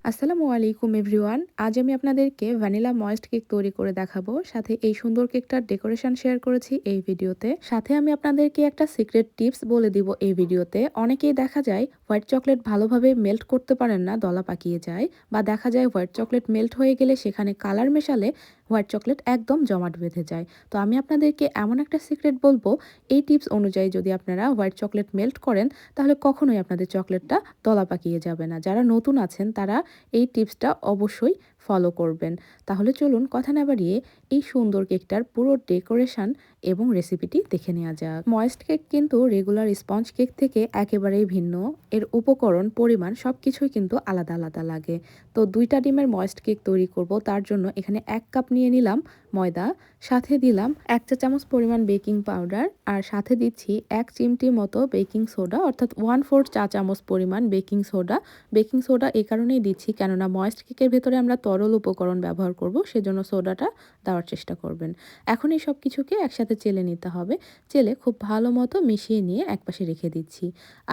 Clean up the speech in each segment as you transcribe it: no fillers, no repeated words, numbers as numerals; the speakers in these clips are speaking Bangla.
আসসালামু আলাইকুম এভরিওয়ান। আজ আমি আপনাদেরকে ভ্যানিলা ময়েস্ট কেক তৈরি করে দেখাবো। সাথে এই সুন্দর কেকটার ডেকোরেশন শেয়ার করেছি এই ভিডিওতে। সাথে আমি আপনাদেরকে একটা সিক্রেট টিপস বলে দিব এই ভিডিওতে। অনেকেই দেখা যায় হোয়াইট চকলেট ভালোভাবে মেল্ট করতে পারেন না, দলা পাকিয়ে যায়, বা দেখা যায় হোয়াইট চকলেট মেল্ট হয়ে গেলে সেখানে কালার মেশালে হোয়াইট চকলেট একদম জমাট বেঁধে যায়। তো আমি আপনাদেরকে এমন একটা সিক্রেট বলবো, এই টিপস অনুযায়ী যদি আপনারা হোয়াইট চকলেট মেল্ট করেন তাহলে কখনোই আপনাদের চকলেটটা দলা পাকিয়ে যাবে না। যারা নতুন আছেন তারা এই টিপসটা অবশ্যই ফলো করবেন। তাহলে চলুন কথা না বাড়িয়ে এই সুন্দর কেকটার পুরো ডেকোরেশন এবং রেসিপিটি দেখে নেওয়া যাক। ময়েস্ট কেক কিন্তু রেগুলার স্পঞ্জ কেক থেকে একেবারেই ভিন্ন। এর উপকরণ, পরিমাণ সবকিছুই কিন্তু আলাদা আলাদা লাগে। তো 2টা ডিমের ময়েস্ট কেক তৈরি করব, তার জন্য এখানে 1 কাপ নিয়ে নিলাম ময়দা, সাথে দিলাম 1 চা চামচ পরিমাণ বেকিং পাউডার, আর সাথে দিচ্ছি 1 চিমটি মতো বেকিং সোডা, অর্থাৎ 1/4 চা চামচ পরিমাণ বেকিং সোডা। বেকিং সোডা এই কারণেই দিচ্ছি কেননা ময়েস্ট কেকের ভেতরে আমরা তরল উপকরণ ব্যবহার করব, সেজন্য সোডাটা দেওয়ার চেষ্টা করবেন। এখন এই সব কিছুকে একসাথে চেলে নিতে হবে। চেলে খুব ভালো মতো মিশিয়ে নিয়ে একপাশে রেখে দিচ্ছি।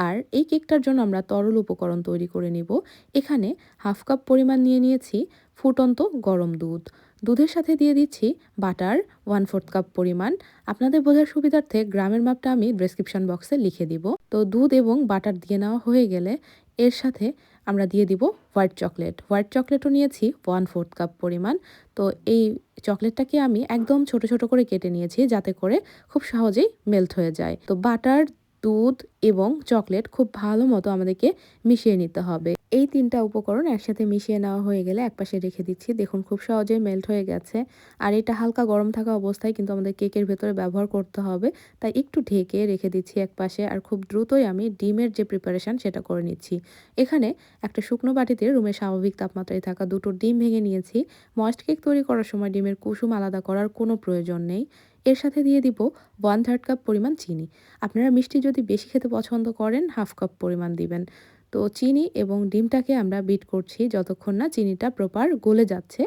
আর এই কেকটার জন্য আমরা তরল উপকরণ তৈরি করে নিব। এখানে 1/2 কাপ পরিমাণ নিয়ে নিয়েছি ফুটন্ত গরম দুধ। দুধের সাথে দিয়ে দিচ্ছি বাটার 1/4 কাপ পরিমাণ। আপনাদের বোঝার সুবিধার্থে গ্রামের মাপটা আমি ডেসক্রিপশন বক্সে লিখে দিব। তো দুধ এবং বাটার দিয়ে নেওয়া হয়ে গেলে এর সাথে আমরা দিয়ে দিব হোয়াইট চকলেট। হোয়াইট চকলেটও নিয়েছি 1/4 কাপ পরিমাণ। তো এই চকলেটটাকে আমি একদম ছোট ছোট করে কেটে নিয়েছি যাতে করে খুব সহজেই মেল্ট হয়ে যায়। তো বাটার, দুধ এবং চকলেট খুব ভালো মতো আমাদেরকে মিশিয়ে নিতে হবে। এই 3টা উপকরণ একসাথে মিশিয়ে নেওয়া হয়ে গেলে একপাশে রেখে দিচ্ছি। দেখুন খুব সহজেই মেল্ট হয়ে গেছে। আর এটা হালকা গরম থাকা অবস্থায় কিন্তু আমাদের কেকের ভেতরে ব্যবহার করতে হবে। তাই একটু ঢেকে রেখে দিচ্ছি একপাশে। আর খুব দ্রুতই আমি ডিমের যে প্রিপারেশন সেটা করে নিচ্ছি। এখানে একটা শুকনো বাটিতে রুমের স্বাভাবিক তাপমাত্রায় থাকা 2টো ডিম ভেঙে নিয়েছি। ময়েস্ট কেক তৈরি করার সময় ডিমের কুসুম আলাদা করার কোনো প্রয়োজন নেই। এর সাথে দিয়ে দিব 1/3 কাপ পরিমাণ চিনি। আপনারা মিষ্টি যদি বেশি খেতে পছন্দ করেন 1/2 কাপ পরিমাণ দিবেন। তো চিনি এবং ডিমটাকে আমরা বিট করছি যতক্ষণ না চিনিটা প্রপার গলে যাচ্ছে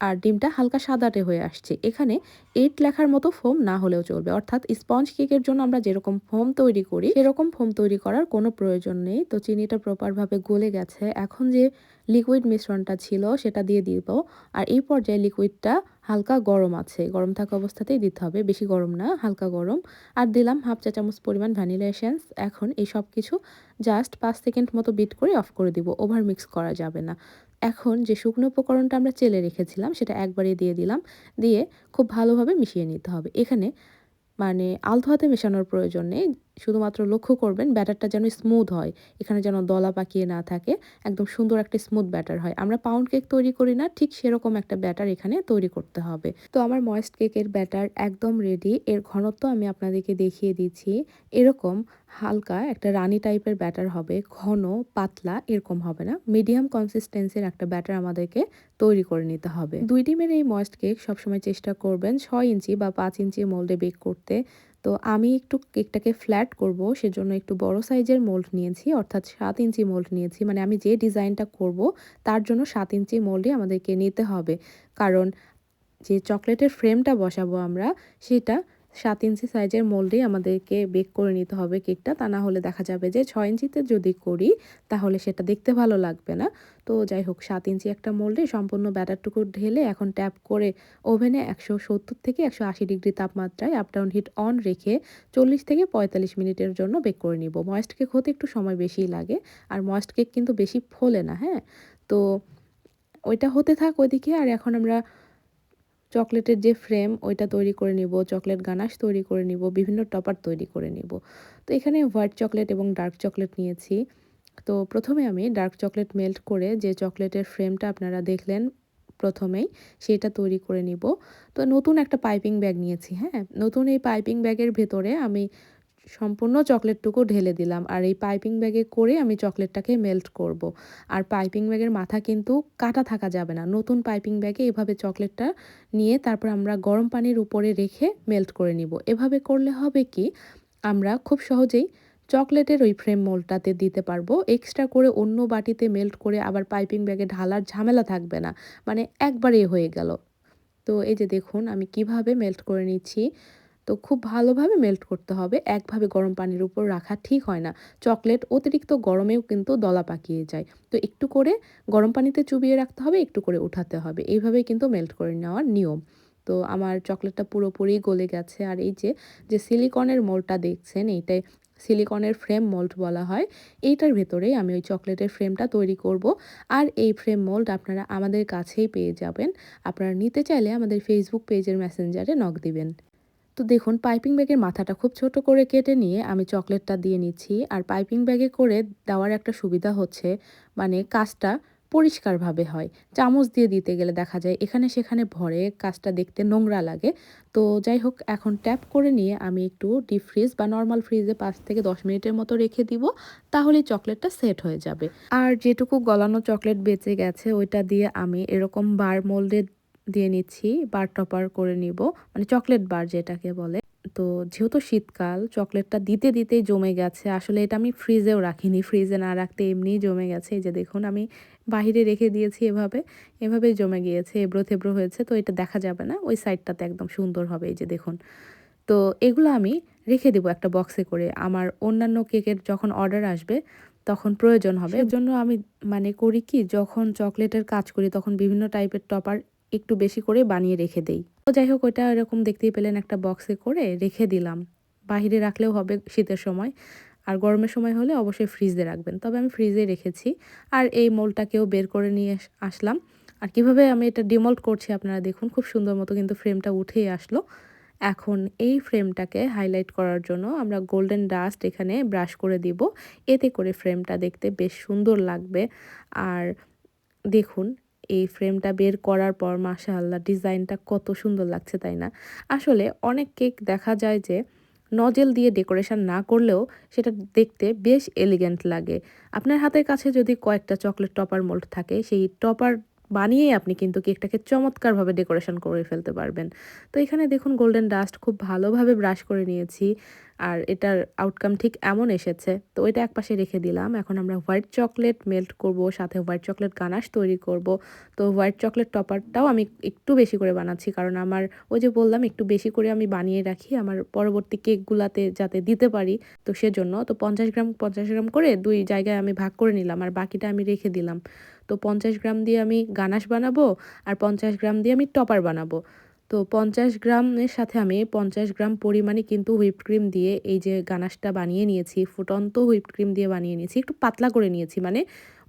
আর ডিমটা হালকা সাদাটে হয়ে আসছে। এখানে 8 লেখার মতো ফোম না হলেও চলবে, অর্থাৎ স্পঞ্জ কেকের জন্য আমরা যেরকম ফোম তৈরি করি সেরকম ফোম তৈরি করার কোনো প্রয়োজন নেই। তো চিনিটা প্রপারভাবে গলে গেছে। এখন যে লিকুইড মিশ্রণটা ছিল সেটা দিয়ে দিব। আর এই পর্যায়ে লিকুইডটা হালকা গরম আছে, গরম থাকা অবস্থাতেই দিতে হবে, বেশি গরম না, হালকা গরম। আর দিলাম 1/2 চা চামচ পরিমাণ ভ্যানিলা এসেন্স। এখন এই সব কিছু জাস্ট 5 সেকেন্ড মতো বিট করে অফ করে দিব, ওভার মিক্স করা যাবে না। এখন যে শুকনো উপকরণটা আমরা চেলে রেখেছিলাম সেটা একবারে দিয়ে দিলাম। দিয়ে খুব ভালোভাবে মিশিয়ে নিতে হবে। এখানে মানে আলতো হাতে মেশানোর প্রয়োজন নেই। শুধুমাত্র লক্ষ্য করবেন ব্যাটারটা যেন স্মুথ হয়। এখানে যেন দলা পাকিয়ে না থাকে। একদম সুন্দর একটা স্মুথ ব্যাটার হয়। আমরা পাউন্ড কেক তৈরি করি না, ঠিক সেরকম একটা ব্যাটার এখানে তৈরি করতে হবে। তো আমার ময়েস্ট কেকের ব্যাটার একদম রেডি। এর ঘনত্ব আমি আপনাদেরকে দেখিয়ে দিচ্ছি। এরকম হালকা একটা রানি টাইপের ব্যাটার হবে। ঘন, পাতলা এরকম হবে না। মিডিয়াম কনসিস্টেন্সির একটা ব্যাটার আমাদেরকে তৈরি করে নিতে হবে। 2 ডিমের এই ময়েস্ট কেক সবসময় চেষ্টা করবেন 6 ইঞ্চি বা 5 ইঞ্চি মোল্ডে বেক করতে। তো আমি একটু কেকটাকে ফ্ল্যাট করব, সেজন্য একটু বড় সাইজের মোল্ড নিয়েছি, অর্থাৎ 7 ইঞ্চি মোল্ড নিয়েছি। মানে আমি যে ডিজাইনটা করব তার জন্য 7 ইঞ্চি মোল্ডই আমাদেরকে নিতে হবে। কারণ যে চকলেটের ফ্রেমটা বসাবো আমরা সেটা 7 ইঞ্চি সাইজের মোল্ডেই আমাদেরকে বেক করে নিতে হবে কেকটা। তা না হলে দেখা যাবে যে 6 ইঞ্চিতে যদি করি তাহলে সেটা দেখতে ভালো লাগবে না। তো যাই হোক, 7 ইঞ্চি একটা মোল্ডে সম্পূর্ণ ব্যাটারটুকু ঢেলে এখন ট্যাপ করে ওভেনে 170 থেকে 180 ডিগ্রি তাপমাত্রায় আপ ডাউন হিট অন রেখে 40 থেকে 45 মিনিটের জন্য বেক করে নিব। ময়েস্ট কেক হতে একটু সময় বেশিই লাগে। আর ময়েস্ট কেক কিন্তু বেশি ফোলে না, হ্যাঁ? তো ওইটা হতে থাক ওইদিকে। আর এখন আমরা চকলেটের যে ফ্রেম ওইটা তৈরি করে নিব, চকলেট গানাশ তৈরি করে নিব, বিভিন্ন টপার তৈরি করে নিব। তো এখানে হোয়াইট চকলেট এবং ডার্ক চকলেট নিয়েছি। তো প্রথমে আমি ডার্ক চকলেট মেল্ট করে যে চকলেটের ফ্রেমটা আপনারা দেখলেন প্রথমেই, সেটা তৈরি করে নিব। তো নতুন একটা পাইপিং ব্যাগ নিয়েছি, হ্যাঁ? নতুন এই পাইপিং ব্যাগের ভেতরে আমি সম্পূর্ণ চকলেটটুকু ঢেলে দিলাম। আর এই পাইপিং ব্যাগে করে আমি চকলেটটাকে মেল্ট করব। আর পাইপিং ব্যাগের মাথা কিন্তু কাটা থাকা যাবে না। নতুন পাইপিং ব্যাগে এভাবে চকলেটটা নিয়ে তারপর আমরা গরম পানির উপরে রেখে মেল্ট করে নিব। এভাবে করলে হবে কি, আমরা খুব সহজেই চকলেটের ওই ফ্রেম মোল্ডটাতে দিতে পারবো। এক্সট্রা করে অন্য বাটিতে মেল্ট করে আবার পাইপিং ব্যাগে ঢালার ঝামেলা থাকবে না। মানে একবারেই হয়ে গেল। তো এই যে দেখুন আমি কিভাবে মেল্ট করে নিচ্ছি। তো খুব ভালোভাবে মেল্ট করতে হবে। একভাবে গরম পানির উপর রাখা ঠিক হয় না। চকলেট অতিরিক্ত গরমেও কিন্তু দলা পাকিয়ে যায়। তো একটু করে গরম পানিতে চুবিয়ে রাখতে হবে, একটু করে উঠাতে হবে। এইভাবেই কিন্তু মেল্ট করে নেওয়ার নিয়ম। তো আমার চকলেটটা পুরোপুরি গলে গেছে। আর এই যে সিলিকনের মোল্ডটা দেখছেন, এইটাই সিলিকনের ফ্রেম মোল্ড বলা হয়। এইটার ভেতরেই আমি ওই চকলেটের ফ্রেমটা তৈরি করব। আর এই ফ্রেম মোল্ড আপনারা আমাদের কাছেই পেয়ে যাবেন। আপনারা নিতে চাইলে আমাদের ফেসবুক পেজের মেসেঞ্জারে নক দিবেন। তো দেখুন, পাইপিং ব্যাগের মাথাটা খুব ছোট করে কেটে নিয়ে আমি চকলেটটা দিয়ে নিচ্ছি। আর পাইপিং ব্যাগে করে দেওয়ার একটা সুবিধা হচ্ছে, মানে কাজটা পরিষ্কারভাবে হয়। চামচ দিয়ে দিতে গেলে দেখা যায় এখানে সেখানে ভরে, কাজটা দেখতে নোংরা লাগে। তো যাই হোক, এখন ট্যাপ করে নিয়ে আমি একটু ডিপ ফ্রিজ বা নর্মাল ফ্রিজে 5 থেকে 10 মিনিটের মতো রেখে দিব। তাহলেই চকলেটটা সেট হয়ে যাবে। আর যেটুকু গলানো চকলেট বেঁচে গেছে ওইটা দিয়ে আমি এরকম বার মোল্ডে দিয়ে নিচ্ছি, বার টপার করে নিব, মানে চকলেট বার যেটাকে বলে। তো যেহেতু শীতকাল, চকলেটটা দিতে দিতেই জমে গেছে। আসলে এটা আমি ফ্রিজেও রাখিনি, ফ্রিজে না রাখতে এমনিই জমে গেছে। এই যে দেখুন, আমি বাহিরে রেখে দিয়েছি এভাবেই জমে গিয়েছে, এবড়ো থেবড়ো হয়েছে। তো এটা দেখা যাবে না, ওই সাইডটাতে একদম সুন্দর হবে। এই যে দেখুন, তো এগুলো আমি রেখে দেবো একটা বক্সে করে। আমার অন্যান্য কেকের যখন অর্ডার আসবে তখন প্রয়োজন হবে। সেজন্য আমি মানে করি কি, যখন চকলেটের কাজ করি তখন বিভিন্ন টাইপের টপার একটু বেশি করে বানিয়ে রেখে দেই। তো যাই হোক, ওইটা এরকম দেখতেই পেলেন, একটা বক্সে করে রেখে দিলাম। বাহিরে রাখলেও হবে শীতের সময়, আর গরমের সময় হলে অবশ্যই ফ্রিজে রাখবেন। তবে আমি ফ্রিজে রেখেছি। আর এই মোল্ডটাকেও বের করে নিয়ে আসলাম। আর কিভাবে আমি এটা ডিমোল্ড করছি আপনারা দেখুন, খুব সুন্দর মতো কিন্তু ফ্রেমটা উঠেই আসলো। এখন এই ফ্রেমটাকে হাইলাইট করার জন্য আমরা গোল্ডেন ডাস্ট এখানে ব্রাশ করে দিব। এতে করে ফ্রেমটা দেখতে বেশ সুন্দর লাগবে। আর দেখুন, এই ফ্রেমটা বের করার পর মাশাআল্লাহ ডিজাইনটা কত সুন্দর লাগছে, তাই না? আসলে অনেক কেক দেখা যায় যে নজেল দিয়ে ডেকোরেশন না করলেও সেটা দেখতে বেশ এলিগ্যান্ট লাগে। আপনার হাতের কাছে যদি কয়েকটা চকলেট টপার মোল্ড থাকে, সেই টপার বানিয়েই আপনি কিন্তু কেকটাকে চমৎকারভাবে ডেকোরেশন করে ফেলতে পারবেন। তো এখানে দেখুন, গোল্ডেন ডাস্ট খুব ভালোভাবে ব্রাশ করে নিয়েছি। আর এটার আউটকাম ঠিক এমন এসেছে। তো এটা একপাশে রেখে দিলাম। এখন আমরা হোয়াইট চকলেট মেল্ট করব, সাথে হোয়াইট চকলেট গানাশ তৈরি করব। তো হোয়াইট চকলেট টপারটাও আমি একটু বেশি করে বানাচ্ছি, কারণ আমার ওই যে বললাম একটু বেশি করে আমি বানিয়ে রাখি আমার পরবর্তী কেকগুলাতে যাতে দিতে পারি। তো সেজন্য তো 50 গ্রাম 50 গ্রাম করে 2 জায়গায় আমি ভাগ করে নিলাম, আর বাকিটা আমি রেখে দিলাম। তো 50 গ্রাম দিয়ে আমি গানাশ বানাবো, আর 50 গ্রাম দিয়ে আমি টপার বানাবো। তো 50 গ্রামের সাথে আমি 50 গ্রাম পরিমাণে কিন্তু হুইপড ক্রিম দিয়ে এই যে গানাশটা বানিয়ে নিয়েছি। ফুটন্ত হুইপড ক্রিম দিয়ে বানিয়ে নিয়েছি। একটু পাতলা করে নিয়েছি, মানে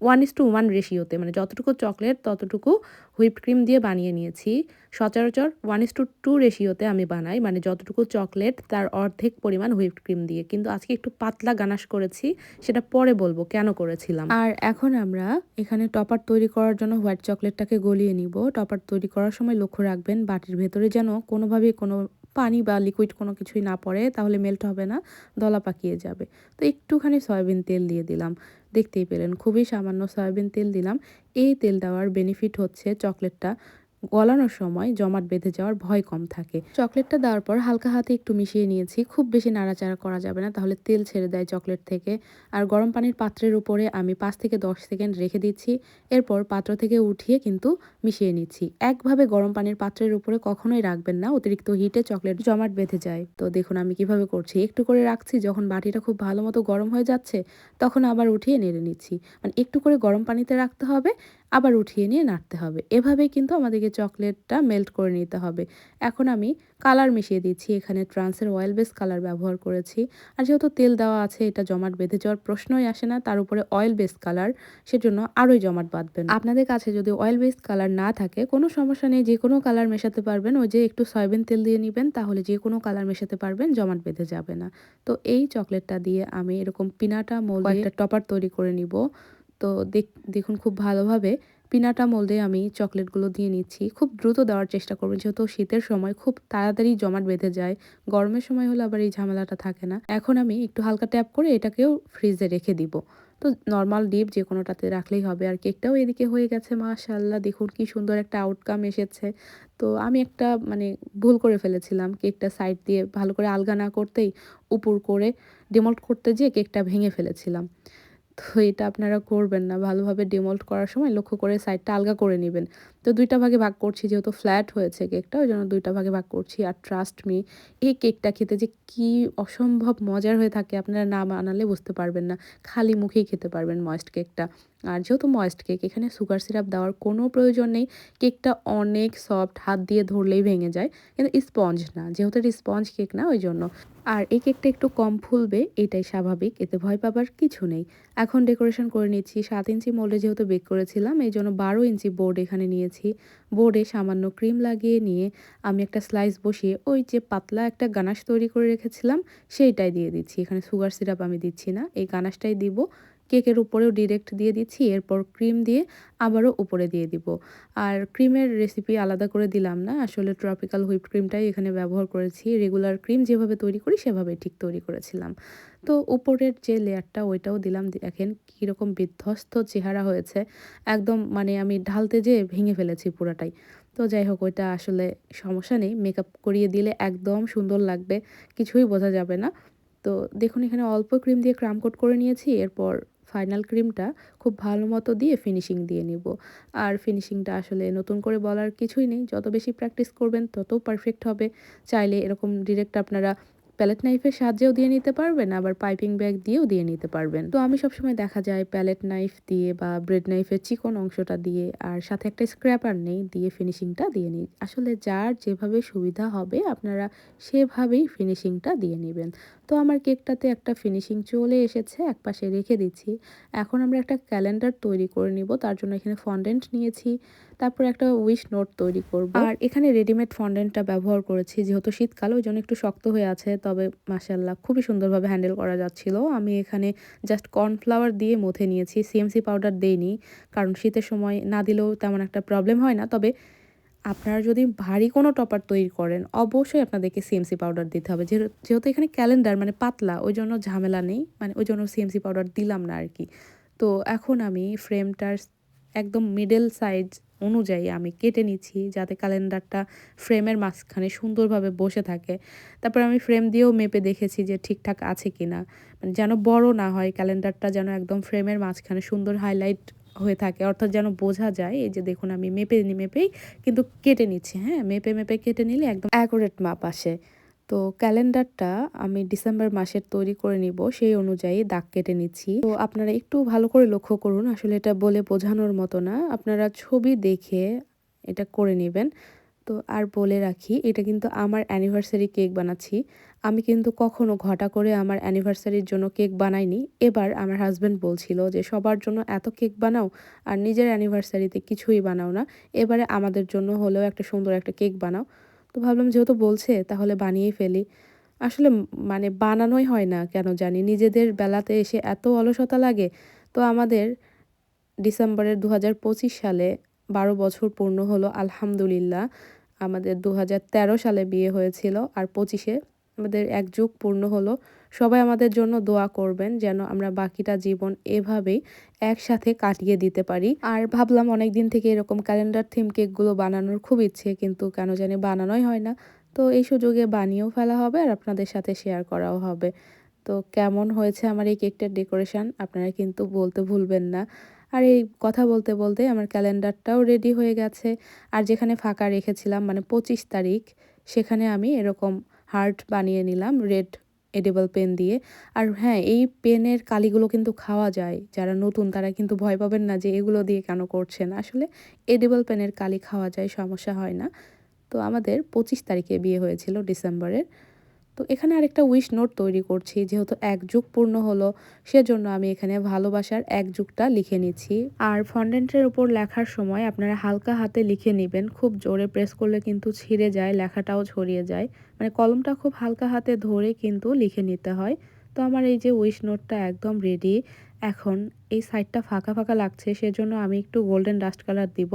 1:1 রেশিওতে, মানে যতটুকু চকলেট ততটুকু হুইপড ক্রিম দিয়ে বানিয়ে নিয়েছি। সচরাচর 1:2 রেশিওতে আমি বানাই, মানে যতটুকু চকলেট তার অর্ধেক পরিমাণ হুইপড ক্রিম দিয়ে। কিন্তু আজকে একটু পাতলা গানাশ করেছি, সেটা পরে বলবো কেন করেছিলাম। আর এখন আমরা এখানে টপার তৈরি করার জন্য হোয়াইট চকলেটটাকে গলিয়ে নিব। টপার তৈরি করার সময় লক্ষ্য রাখবেন বাটির ভেতরে যেন কোনোভাবেই কোনো পানি বা লিকুইড কোনো কিছুই না পড়ে, তাহলে মেল্ট হবে না, দলা পাকিয়ে যাবে। তো একটুখানি সয়াবিন তেল দিয়ে দিলাম। দেখতেই পেলেন, খুবই সামান্য সয়াবিন তেল দিলাম। এই তেল দেওয়ার বেনিফিট হচ্ছে চকলেটটা গলানোর সময় জমাট বেঁধে যাওয়ার ভয় কম থাকে। চকলেটটা দেওয়ার পর হালকা হাতে একটু মিশিয়ে নিয়েছি। খুব বেশি নাড়াচাড়া করা যাবে না, তাহলে তেল ছেড়ে দেয় চকলেট থেকে। আর গরম পানির পাত্রের উপরে আমি 5 থেকে 10 সেকেন্ড রেখে দিচ্ছি। এরপর পাত্র থেকে উঠিয়ে কিন্তু মিশিয়ে নিচ্ছি। একভাবে গরম পানির পাত্রের উপরে কখনোই রাখবেন না, অতিরিক্ত হিটে চকলেট জমাট বেঁধে যায়। তো দেখুন আমি কিভাবে করছি, একটু করে রাখছি, যখন বাটিটা খুব ভালো মতো গরম হয়ে যাচ্ছে তখন আবার উঠিয়ে নেড়ে নিচ্ছি। মানে একটু করে গরম পানিতে রাখতে হবে, আবার উঠিয়ে নিয়ে নাড়তে হবে। এভাবেই কিন্তু আমাদেরকে চকলেটটা মেল্ট করে নিতে হবে। এখন আমি কালার মিশিয়ে দিচ্ছি। এখানে ট্রান্সের অয়েল বেস কালার ব্যবহার করেছি। আর যেহেতু তেল দেওয়া আছে, এটা জমাট বেঁধে যাওয়ার প্রশ্নই আসে না। তার উপরে অয়েল বেস কালার, সেজন্য আরোই জমাট বাঁধবে না। আপনাদের কাছে যদি অয়েল বেস কালার না থাকে কোনো সমস্যা নেই, যে কোনো কালার মেশাতে পারবেন। ওই যে একটু সয়াবিন তেল দিয়ে নিবেন, তাহলে যে কোনো কালার মেশাতে পারবেন, জমাট বেঁধে যাবে না। তো এই চকলেটটা দিয়ে আমি এরকম পিনাটা মোল্ডে একটা টপার তৈরি করে নিব। তো দেখুন, খুব ভালোভাবে পিনাটা মোল্ডে আমি চকলেটগুলো দিয়ে নিচ্ছি। খুব দ্রুত দেওয়ার চেষ্টা করবেন, যেহেতু শীতের সময় খুব তাড়াতাড়ি জমাট বেঁধে যায়। গরমের সময় হলে আবার এই ঝামেলাটা থাকে না। এখন আমি একটু হালকা ট্যাপ করে এটাকেও ফ্রিজে রেখে দিব। তো নরমাল ডিপ যে কোনোটাতে রাখলেই হবে। আর কেকটাও এদিকে হয়ে গেছে মাশাআল্লাহ, দেখুন কি সুন্দর একটা আউটকাম এসেছে। তো আমি একটা মানে ভুল করে ফেলেছিলাম, কেকটা সাইড দিয়ে ভালো করে আলগা না করতেই উপর করে ডিমোল্ড করতে যেয়ে কেকটা ভেঙে ফেলেছিলাম। তো এটা আপনারা করবেন না। ভালোভাবে ডিমোল্ড করার সময় লক্ষ্য করে সাইডটা আলগা করে নিবেন। তো ২ টা ভাগে ভাগ করছি যেহেতু ফ্ল্যাট হয়েছে কেকটা, ওইজন্য ২ টা ভাগে ভাগ করছি। আর ট্রাস্ট মি, এই কেকটা খেতে যে কি অসম্ভব মজার হয়ে থাকে আপনারা না বানালে বুঝতে পারবেন না। খালি মুখেই খেতে পারবেন ময়েস্ট কেকটা। আর যেহেতু ময়েস্ট কেক, এখানে সুগার সিরাপ দেওয়ার কোনো প্রয়োজন নেই। কেকটা অনেক সফট, হাত দিয়ে ধরলেই ভেঙে যায়। কিন্তু স্পঞ্জ না, যেহেতু এটা স্পঞ্জ কেক না ওইজন্য। আর এই কেকটা একটু কম ফুলবে, এটাই স্বাভাবিক। এতে ভয় পাবার কিছু নেই। এখন ডেকোরেশন করে নিচ্ছি। ৭ ইঞ্চি মোল্ডে যেহেতু বেক করেছিলাম, এইজন্য ১২ ইঞ্চি বোর্ড এখানে নিয়েছি। বোর্ডে সামান্য ক্রিম লাগিয়ে নিয়ে আমি একটা স্লাইস বসিয়ে ওই যে পাতলা একটা গানাশ তৈরি করে রেখেছিলাম, সেইটাই দিয়ে দিচ্ছি। এখানে সুগার সিরাপ আমি দিচ্ছি না, এই গানাশটাই দিব। কেকের উপরেও ডিরেক্ট দিয়ে দিচ্ছি। এরপর ক্রিম দিয়ে আবারও উপরে দিয়ে দিব। আর ক্রিমের রেসিপি আলাদা করে দিলাম না। আসলে ট্রপিক্যাল হুইপড ক্রিমটাই এখানে ব্যবহার করেছি। রেগুলার ক্রিম যেভাবে তৈরি করি সেভাবেই ঠিক তৈরি করেছিলাম। তো উপরের যে লেয়ারটা ওইটাও দিলাম। দেখেন কিরকম বিধ্বস্ত চেহারা হয়েছে। একদম মানে আমি ঢালতে যেয়ে ভেঙে ফেলেছি পুরাটাই। তো যাই হোক, ওইটা আসলে সমস্যা নেই। মেকআপ করিয়ে দিলে একদম সুন্দর লাগবে। কিছুই বোঝা যাবে না। তো দেখুন এখানে অল্প ক্রিম দিয়ে ক্রাম কোট করে নিয়েছি। এরপর ফাইনাল ক্রিমটা খুব ভালো মতো দিয়ে ফিনিশিং দিয়ে নিব। আর ফিনিশিংটা আসলে নতুন করে বলার কিছুই নেই। যত বেশি প্র্যাকটিস করবেন তত পারফেক্ট হবে। চাইলে এরকম ডিরেক্ট আপনারা প্যালেট নাইফের সাহায্যেও দিয়ে নিতে পারবেন, আবার পাইপিং ব্যাগ দিয়েও দিয়ে নিতে পারবেন। তো আমি সবসময় দেখা যায় প্যালেট নাইফ দিয়ে বা ব্রেড নাইফের চিকন অংশটা দিয়ে আর সাথে একটা স্ক্র্যাপার নেই, দিয়ে ফিনিশিংটা দিয়ে নিই। আসলে যার যেভাবে সুবিধা হবে আপনারা সেভাবেই ফিনিশিংটা দিয়ে নিবেন। তো আমার কেকটাতে একটা ফিনিশিং চলে এসেছে, একপাশে রেখে দিচ্ছি। এখন আমরা একটা ক্যালেন্ডার তৈরি করে নিব। তার জন্য এখানে ফন্ডেন্ট নিয়েছি। তারপর একটা উইশ নোট তৈরি করব। আর এখানে রেডিমেড ফন্ডেন্টটা ব্যবহার করেছি। যেহেতু শীতকাল ওইজন্য একটু শক্ত হয়ে আছে। তবে মাশাআল্লাহ খুবই সুন্দরভাবে হ্যান্ডেল করা যাচ্ছিল। আমি এখানে জাস্ট কর্নফ্লাওয়ার দিয়ে মথে নিয়েছি। সিএমসি পাউডার দেইনি। কারণ শীতের সময় না দিলেও তেমন একটা প্রবলেম হয় না। তবে আপনারা যদি ভারী কোনো টপার তৈরি করেন, অবশ্যই আপনাদেরকে সিএমসি পাউডার দিতে হবে। যেহেতু এখানে ক্যালেন্ডার মানে পাতলা, ওইজন্য ঝামেলা নেই। মানে ওইজন্য সিএমসি পাউডার দিলাম না আরকি। তো এখন আমি ফ্রেমটার একদম মিডল সাইজ অনুযায়ী আমি কেটে নিচ্ছি, যাতে ক্যালেন্ডারটা ফ্রেমের মাঝখানে সুন্দরভাবে বসে থাকে। তারপর আমি ফ্রেম দিয়েও মেপে দেখেছি যে ঠিকঠাক আছে কিনা। মানে যেন বড় না হয়, ক্যালেন্ডারটা যেন একদম ফ্রেমের মাঝখানে সুন্দর হাইলাইট হয়ে থাকে। অর্থাৎ যেন বোঝা যায়, এই যে দেখুন আমি মেপেই কিন্তু কেটে নিচ্ছি, হ্যাঁ? মেপে কেটে নিলে একদম অ্যাকুরেট মাপ আসে। তো ক্যালেন্ডারটা আমি ডিসেম্বর মাসের তৈরি করে নিব, সেই অনুযায়ী দাগ কেটে নিচ্ছি। তো আপনারা একটু ভালো করে লক্ষ্য করুন, আসলে এটা বলে বোঝানোর মতো না। আপনারা ছবি দেখে এটা করে নিবেন। তো আর বলে রাখি, এটা কিন্তু আমার অ্যানিভার্সারি কেক বানাচ্ছি। আমি কিন্তু কখনো ঘটা করে আমার অ্যানিভার্সারির জন্য কেক বানাইনি। এবার আমার হাসব্যান্ড বলছিল যে, "সবার জন্য এত কেক বানাও আর নিজের অ্যানিভার্সারিতে কিছুই বানাও না। এবারে আমাদের জন্য হলেও একটা সুন্দর একটা কেক বানাও।" তো ভাবলাম যেহেতু বলছে তাহলে বানিয়েই ফেলি। আসলে মানে বানানোই হয় না কেন জানি। নিজেদের বেলাতে এসে এত অলসতা লাগে। তো আমাদের ডিসেম্বরের ২০২৫ সালে ১২ বছর পূর্ণ হলো আলহামদুলিল্লাহ। আমাদের ২০১৩ সালে বিয়ে হয়েছিল। আর ২৫-এ আমাদের ১ যুগ পূর্ণ হলো। সবাই আমাদের জন্য দোয়া করবেন যেন আমরা বাকিটা জীবন এভাবেই একসাথে কাটিয়ে দিতে পারি। আর ভাবলাম অনেকদিন থেকে এরকম ক্যালেন্ডার থিম কেকগুলো বানানোর খুব ইচ্ছে, কিন্তু কেন জানি বানানোই হয় না। তো এই সুযোগে বানিয়েও ফেলা হবে আর আপনাদের সাথে শেয়ার করাও হবে। তো কেমন হয়েছে আমার এই কেকটার ডেকোরেশন আপনারা কিন্তু বলতে ভুলবেন না। আর এই কথা বলতে, বলতে আমার ক্যালেন্ডারটাও রেডি হয়ে গেছে। আর যেখানে ফাঁকা রেখেছিলাম মানে ২৫ তারিখ, সেখানে আমি এরকম হার্ট বানিয়ে নিলাম রেড এডিবল পেন দিয়ে। আর হ্যাঁ, এই পেনের কালিগুলো কিন্তু খাওয়া যায়। যারা নতুন তারা কিন্তু ভয় পাবেন না যে এগুলো দিয়ে কেন করছেন। আসলে এডিবল পেনের কালি খাওয়া যায়, সমস্যা হয় না। তো আমাদের ২৫ তারিখে বিয়ে হয়েছিল ডিসেম্বরের। তো এখানে আরেকটা উইশ নোট তৈরি করছি। যেহেতু ১ যুগ পূর্ণ হলো, সেজন্য আমি এখানে ভালোবাসার ১ যুগটা লিখে নিচ্ছি। আর ফন্ডেন্টের উপর লেখার সময় আপনারা হালকা হাতে লিখে নিবেন। খুব জোরে প্রেস করলে কিন্তু ছিঁড়ে যায়, লেখাটাও ছড়িয়ে যায়। মানে কলমটা খুব হালকা হাতে ধরে কিন্তু লিখে নিতে হয়। তো আমার এই যে উইশ নোটটা একদম রেডি। এখন এই সাইডটা ফাঁকা, ফাঁকা লাগছে, সেজন্য আমি একটু গোল্ডেন ডাস্ট কালার দিব।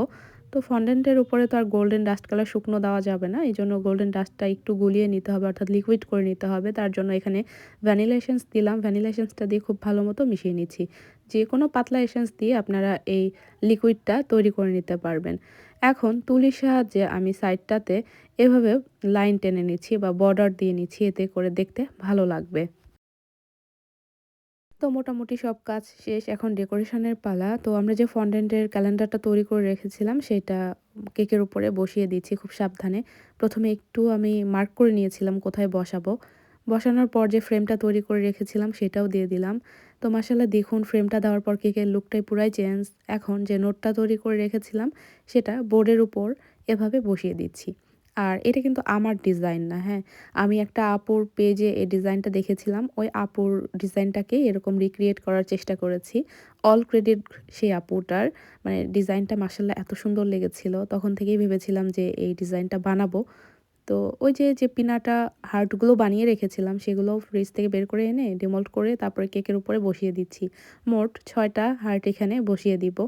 তো ফন্ডেন্টের উপরে তো আর গোল্ডেন ডাস্ট কালার শুকনো দেওয়া যাবে না। এইজন্য গোল্ডেন ডাস্টটা একটু গুলিয়ে নিতে হবে, অর্থাৎ লিকুইড করে নিতে হবে। তার জন্য এখানে ভ্যানিলা এসেন্স দিলাম। ভ্যানিলা এসেন্সটা দিয়ে খুব ভালো মতো মিশিয়ে নিচ্ছি। যেকোনো পাতলা এসেন্স দিয়ে আপনারা এই লিকুইডটা তৈরি করে নিতে পারবেন। এখন তুলির সাহায্যে আমি সাইডটাতে এভাবে লাইন টেনে নিচ্ছি বা বর্ডার দিয়ে নিচ্ছি, এতে করে দেখতে ভালো লাগবে। তো মোটামুটি সব কাজ শেষ। এখন ডেকোরেশনের পালা। তো আমরা যে ফন্ডেন্টের ক্যালেন্ডারটা তৈরি করে রেখেছিলাম সেটা কেকের উপরে বসিয়ে দিচ্ছি খুব সাবধানে। ১ম এ একটু আমি মার্ক করে নিয়েছিলাম কোথায় বসাবো। বসানোর পর যে ফ্রেমটা তৈরি করে রেখেছিলাম সেটাও দিয়ে দিলাম। তো মাশাআল্লাহ দেখুন ফ্রেমটা দেওয়ার পর কেকের লুকটাই পুরাই চেঞ্জ। এখন যে নোটটা তৈরি করে রেখেছিলাম সেটা বোর্ডের উপর এভাবে বসিয়ে দিচ্ছি। আর এটা কিন্তু আমার ডিজাইন না, হ্যাঁ? আমি একটা আপুর পেজে এই ডিজাইনটা দেখেছিলাম। ওই আপুর ডিজাইনটাকে এরকম রিক্রিয়েট করার চেষ্টা করেছি। অল ক্রেডিট সেই আপুটার। মানে ডিজাইনটা মাশাআল্লাহ এত সুন্দর লেগেছিল। তখন থেকেই ভেবেছিলাম যে এই ডিজাইনটা বানাবো। তো ওই যে পিনাটা হার্টগুলো বানিয়ে রেখেছিলাম সেগুলো ফ্রিজ থেকে বের করে এনে ডিমোল্ড করে তারপরে কেকের উপরে বসিয়ে দিচ্ছি। মোট ৬ টা হার্ট এখানে বসিয়ে দিব।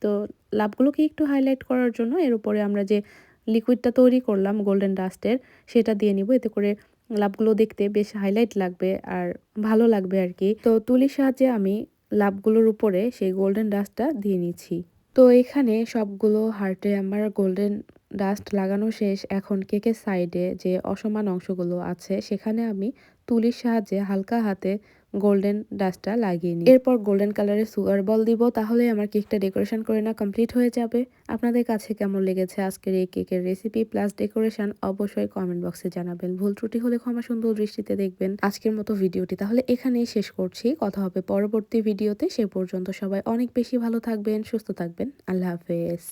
তো লাভগুলোকে একটু হাইলাইট করার জন্য এর উপরে আমরা যে লিকুইডটা তৈরি করলাম গোল্ডেন ডাস্টের সেটা দিয়ে নিব। এতে করে লাভগুলো দেখতে বেশ হাইলাইট লাগবে আর ভালো লাগবে আরকি। তো তুলির সাহায্যে আমি লাভগুলোর উপরে সেই গোল্ডেন ডাস্টটা দিয়ে নিচ্ছি। তো এখানে সবগুলো হার্টে আমার গোল্ডেন ডাস্ট লাগানো শেষ। এখন কেকের সাইডে যে অসমান অংশগুলো আছে সেখানে আমি তুলির সাহায্যে হালকা হাতে গোল্ডেন ডাস্টটা লাগিয়ে নিই। এরপর গোল্ডেন কালারের সুগার বল দিব, তাহলে আমার কেকটা ডেকোরেশন করে নেওয়া কমপ্লিট হয়ে যাবে। আপনাদের কাছে কেমন লেগেছে আজকের এই কেকের রেসিপি প্লাস ডেকোরেশন অবশ্যই কমেন্ট বক্সে জানাবেন। ভুল ত্রুটি হলে ক্ষমা সুন্দর দৃষ্টিতে দেখবেন। আজকের মতো ভিডিওটি তাহলে এখানেই শেষ করছি। কথা হবে পরবর্তী ভিডিওতে। সে পর্যন্ত সবাই অনেক বেশি ভালো থাকবেন, সুস্থ থাকবেন। আল্লাহ হাফেজ।